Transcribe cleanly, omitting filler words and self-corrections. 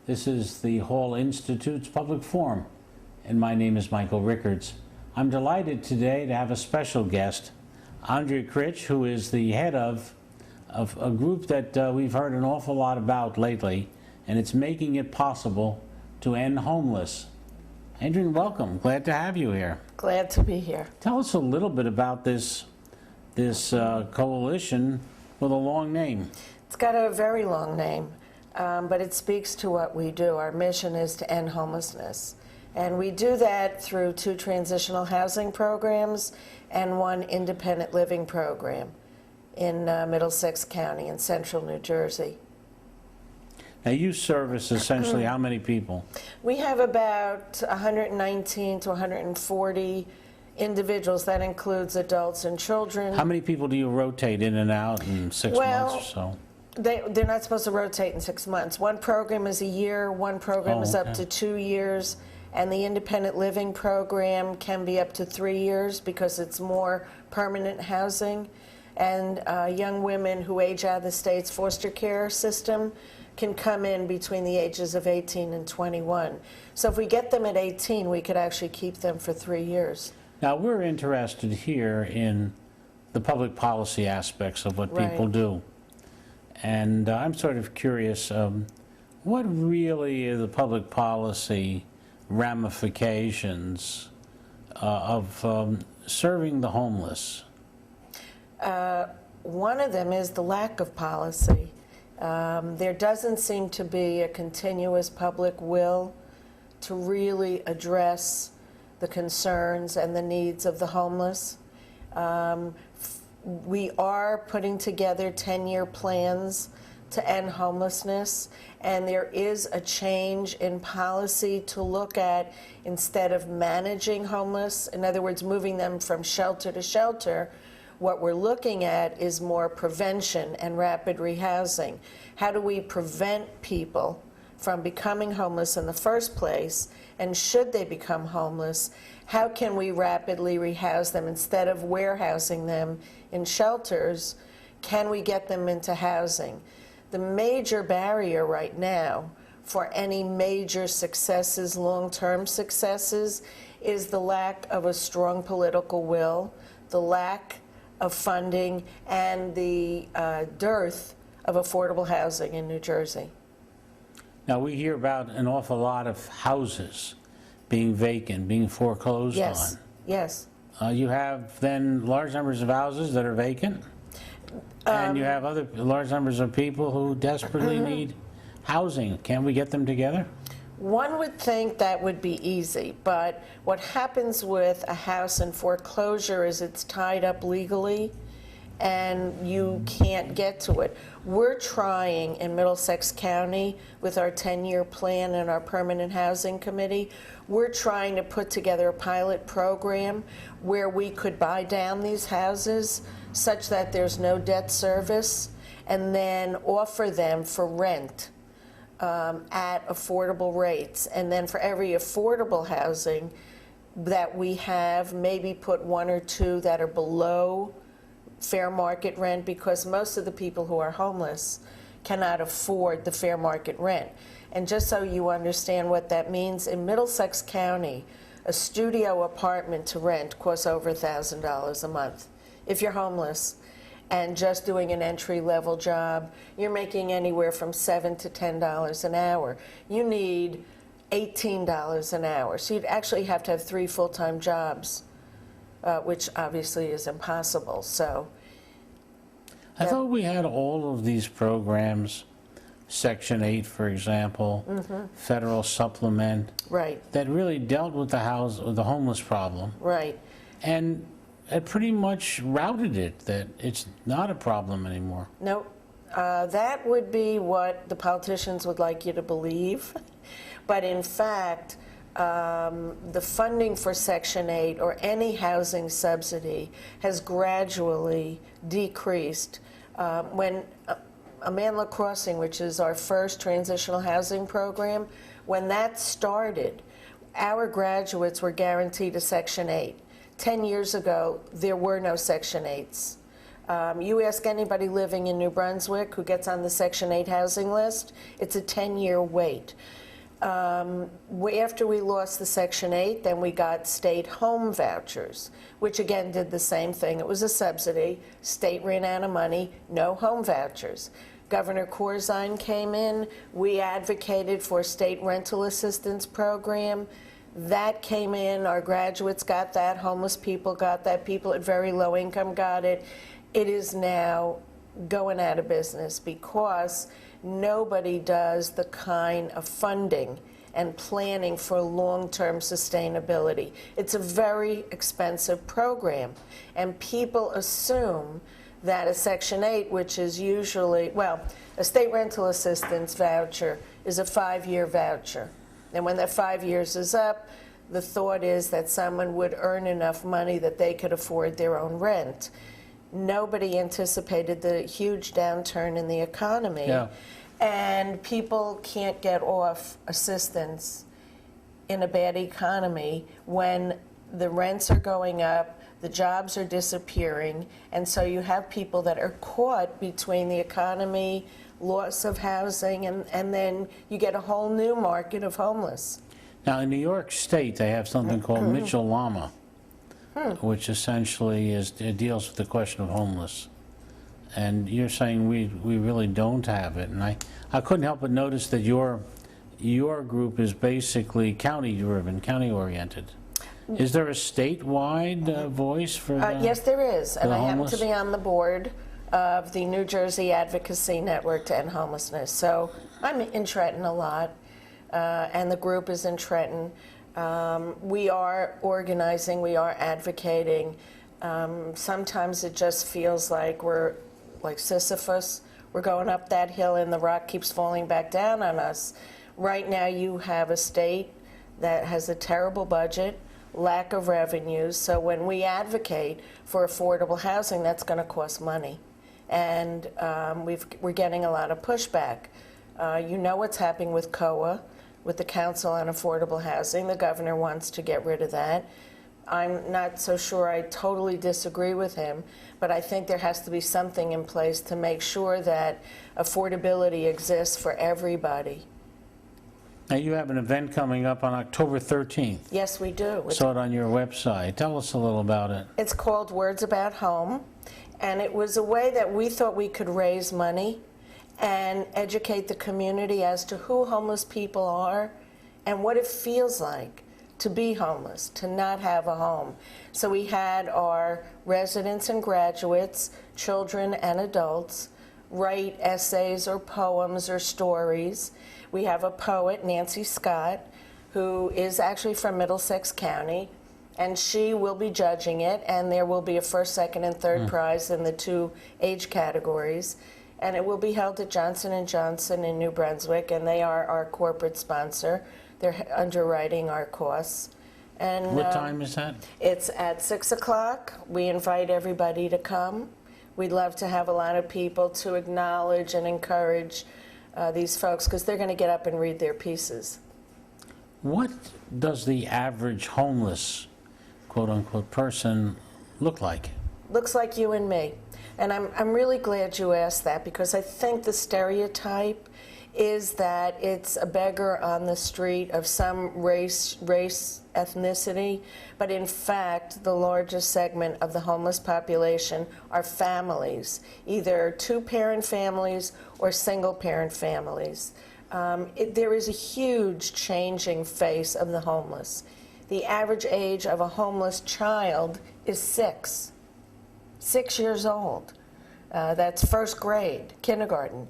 This is the Hall Institute's public forum, and my name is Michael Rickards. I'm delighted today to have a special guest, Andrea Krich, who is the head of a group that we've heard an awful lot about lately, and it's making it possible to end homeless. Andrea, welcome. Glad to have you here. Glad to be here. Tell us a little bit about this coalition with a long name. It's got a very long name, but it speaks to what we do. Our mission is to end homelessness. And we do that through 2 transitional housing programs and 1 independent living program in Middlesex County in central New Jersey. Now you service essentially how many people? We have about 119 to 140 individuals. That includes adults and children. How many people do you rotate in and out in 6 months or so? They're not supposed to rotate in 6 months. 1 program is a year, 1 program is up to 2 years, and the independent living program can be up to 3 years because it's more permanent housing. And young women who age out of the state's foster care system can come in between the ages of 18 and 21. So if we get them at 18, we could actually keep them for 3 years. Now we're interested here in the public policy aspects of what people do. And I'm sort of curious, what really are the public policy ramifications of serving the homeless? One of them is the lack of policy. There doesn't seem to be a continuous public will to really address the concerns and the needs of the homeless. We are putting together 10-year plans to end homelessness, and there is a change in policy to look at, instead of managing homeless, in other words, moving them from shelter to shelter, what we're looking at is more prevention and rapid rehousing. How do we prevent people from becoming homeless in the first place? And should they become homeless, how can we rapidly rehouse them instead of warehousing them in shelters? Can we get them into housing? The major barrier right now for any major successes, long-term successes, is the lack of a strong political will, the lack of funding, and the dearth of affordable housing in New Jersey. Now we hear about an awful lot of houses being vacant, being foreclosed on. Yes. You have then large numbers of houses that are vacant, and you have other large numbers of people who desperately need housing. Can we get them together? One would think that would be easy, but what happens with a house in foreclosure is it's tied up legally and you can't get to it. We're trying in Middlesex County with our 10-year plan and our permanent housing committee, we're trying to put together a pilot program where we could buy down these houses such that there's no debt service and then offer them for rent at affordable rates. And then for every affordable housing that we have, maybe put 1 or 2 that are below fair market rent, because most of the people who are homeless cannot afford the fair market rent. And just so you understand what that means, in Middlesex County, a studio apartment to rent costs over $1,000 a month. If you're homeless and just doing an entry-level job, you're making anywhere from $7 to $10 an hour. You need $18 an hour. So you'd actually have to have 3 full-time jobs, which obviously is impossible. So I thought we had all of these programs, Section 8, for example, federal supplement, that really dealt with the homeless problem. And it pretty much routed it, that it's not a problem anymore. No, that would be what the politicians would like you to believe. But in fact, the funding for Section 8 or any housing subsidy has gradually decreased. When Amandla Crossing, which is our first transitional housing program, when that started, our graduates were guaranteed a Section 8. 10 years ago, there were no Section 8s. You ask anybody living in New Brunswick who gets on the Section 8 housing list, it's a 10-year wait. After we lost the Section 8, then we got state home vouchers, which again did the same thing. It was a subsidy. State ran out of money, no home vouchers. Governor Corzine came in. We advocated for a state rental assistance program. That came in. Our graduates got that. Homeless people got that. People at very low income got it. It is now going out of business because nobody does the kind of funding and planning for long-term sustainability. It's a very expensive program, and people assume that a Section 8, which is usually, well, a state rental assistance voucher is a 5-year voucher. And when that 5 years is up, the thought is that someone would earn enough money that they could afford their own rent. Nobody anticipated the huge downturn in the economy. Yeah. And people can't get off assistance in a bad economy when the rents are going up, the jobs are disappearing, and so you have people that are caught between the economy, loss of housing, and then you get a whole new market of homeless. Now, in New York State, they have something called Mitchell-Lama, which essentially deals with the question of homeless. And you're saying we really don't have it. And I couldn't help but notice that your group is basically county-driven, county-oriented. Is there a statewide voice for that? Yes, there is. And I happen homeless? to be on the board of the New Jersey Advocacy Network to End Homelessness. So I'm in Trenton a lot, and the group is in Trenton. We are organizing, we are advocating. Sometimes it just feels like we're like Sisyphus. We're going up that hill and the rock keeps falling back down on us. Right now you have a state that has a terrible budget, lack of revenues, so when we advocate for affordable housing, that's going to cost money. And we're getting a lot of pushback. You know what's happening with COA, with the Council on Affordable Housing. The governor wants to get rid of that. I'm not so sure I totally disagree with him, but I think there has to be something in place to make sure that affordability exists for everybody. Now, you have an event coming up on October 13th. Yes, we do. Saw it on your website. Tell us a little about it. It's called Words About Home, and it was a way that we thought we could raise money and educate the community as to who homeless people are and what it feels like to be homeless, to not have a home. So we had our residents and graduates, children and adults, write essays or poems or stories. We have a poet, Nancy Scott, who is actually from Middlesex County, and she will be judging it, and there will be a first, second, and third prize in the 2 age categories. And it will be held at Johnson & Johnson in New Brunswick, and they are our corporate sponsor. They're underwriting our costs. And What time is that? it's at 6 o'clock. We invite everybody to come. We'd love to have a lot of people to acknowledge and encourage these folks, because they're going to get up and read their pieces. What does the average homeless, quote-unquote, person look like? Looks like you and me. And I'm really glad you asked that, because I think the stereotype is that it's a beggar on the street of some race, ethnicity, but in fact, the largest segment of the homeless population are families, either 2-parent families or single-parent families. There is a huge changing face of the homeless. The average age of a homeless child is 6 years old. That's first grade, kindergarten.